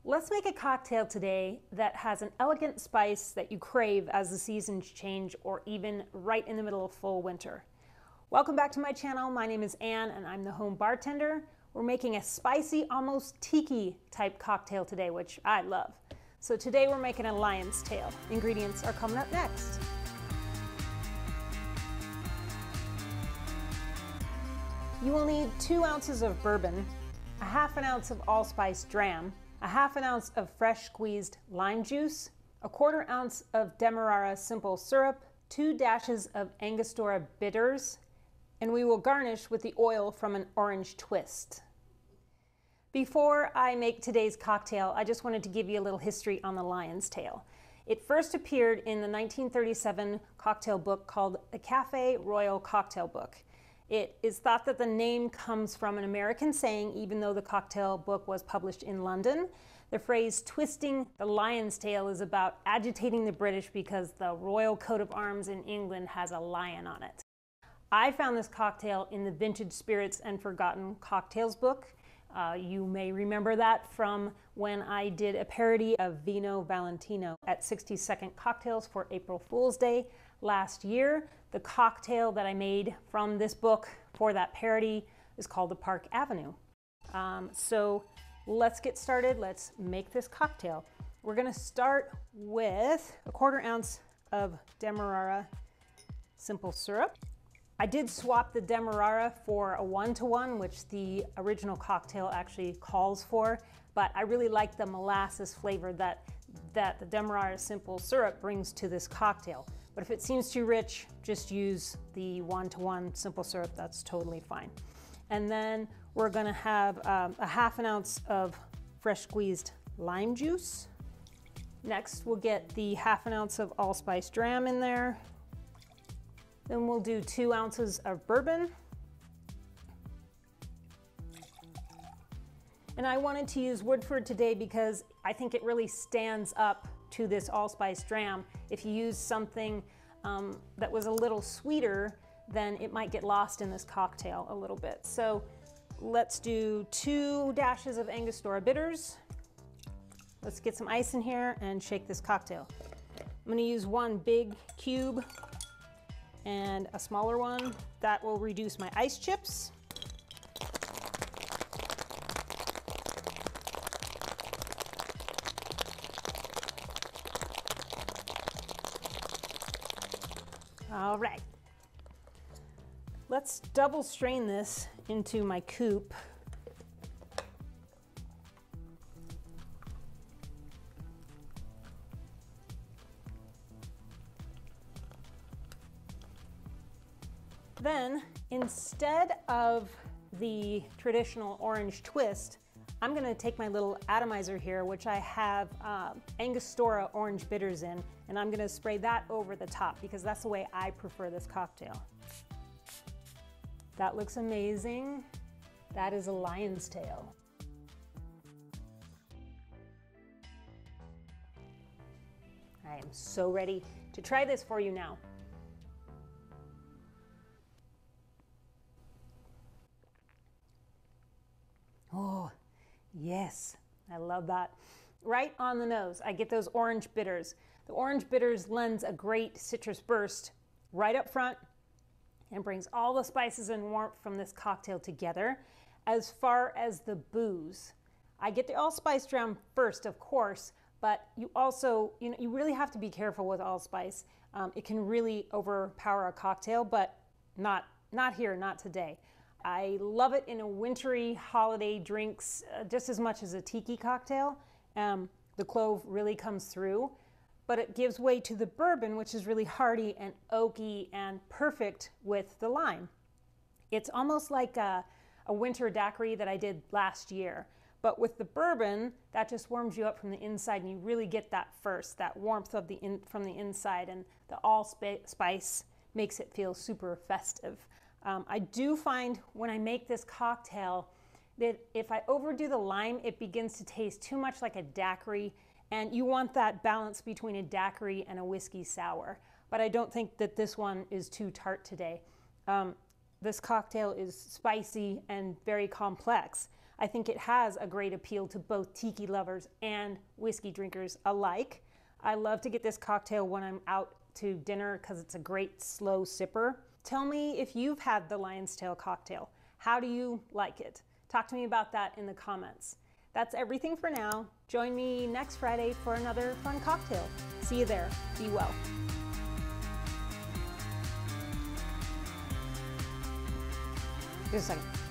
Let's make a cocktail today that has an elegant spice that you crave as the seasons change or even right in the middle of full winter. Welcome back to my channel. My name is Anne and I'm the home bartender. We're making a spicy, almost tiki type cocktail today, which I love. So today we're making a lion's tail. Ingredients are coming up next. You will need 2 ounces of bourbon, a half an ounce of Allspice Dram, a half an ounce of fresh squeezed lime juice, a 1/4 ounce of Demerara simple syrup, 2 dashes of Angostura bitters, and we will garnish with the oil from an orange twist. Before I make today's cocktail, I just wanted to give you a little history on the lion's tail. It first appeared in the 1937 cocktail book called the Café Royal Cocktail Book. It is thought that the name comes from an American saying, even though the cocktail book was published in London. The phrase twisting the lion's tail is about agitating the British because the royal coat of arms in England has a lion on it. I found this cocktail in the Vintage Spirits and Forgotten Cocktails book. You may remember that from when I did a parody of Vino Valentino at 60-second Cocktails for April Fool's Day last year. The cocktail that I made from this book for that parody is called the Park Avenue. So let's get started. Let's make this cocktail. We're gonna start with a 1/4 ounce of Demerara simple syrup. I did swap the Demerara for a 1-to-1, which the original cocktail actually calls for, but I really like the molasses flavor that the Demerara simple syrup brings to this cocktail. But if it seems too rich, just use the 1-to-1 simple syrup, that's totally fine. And then we're gonna have a half an ounce of fresh squeezed lime juice. Next, we'll get the half an ounce of Allspice Dram in there. Then we'll do 2 ounces of bourbon. And I wanted to use Woodford today because I think it really stands up to this Allspice Dram. If you use something that was a little sweeter, then it might get lost in this cocktail a little bit. So let's do 2 dashes of Angostura bitters. Let's get some ice in here and shake this cocktail. I'm gonna use 1 big cube and a smaller one. That will reduce my ice chips. All right. Let's double strain this into my coupe. Then, instead of the traditional orange twist, I'm gonna take my little atomizer here, which I have Angostura orange bitters in, and I'm gonna spray that over the top because that's the way I prefer this cocktail. That looks amazing. That is a lion's tail. I am so ready to try this for you now. Oh, yes, I love that. Right on the nose, I get those orange bitters. The orange bitters lends a great citrus burst right up front and brings all the spices and warmth from this cocktail together. As far as the booze, I get the Allspice Dram first, of course, but you also, you really have to be careful with allspice. It can really overpower a cocktail, but not here, not today. I love it in a wintry holiday drinks just as much as a tiki cocktail. The clove really comes through, but it gives way to the bourbon, which is really hearty and oaky and perfect with the lime. It's almost like a winter daiquiri that I did last year, but with the bourbon, that just warms you up from the inside and you really get that first, that warmth of from the inside, and the allspice makes it feel super festive. I do find when I make this cocktail that if I overdo the lime, it begins to taste too much like a daiquiri, and you want that balance between a daiquiri and a whiskey sour. But I don't think that this one is too tart today. This cocktail is spicy and very complex. I think it has a great appeal to both tiki lovers and whiskey drinkers alike. I love to get this cocktail when I'm out to dinner because it's a great slow sipper. Tell me if you've had the Lion's Tail cocktail. How do you like it? Talk to me about that in the comments. That's everything for now. Join me next Friday for another fun cocktail. See you there. Be well. Just a second.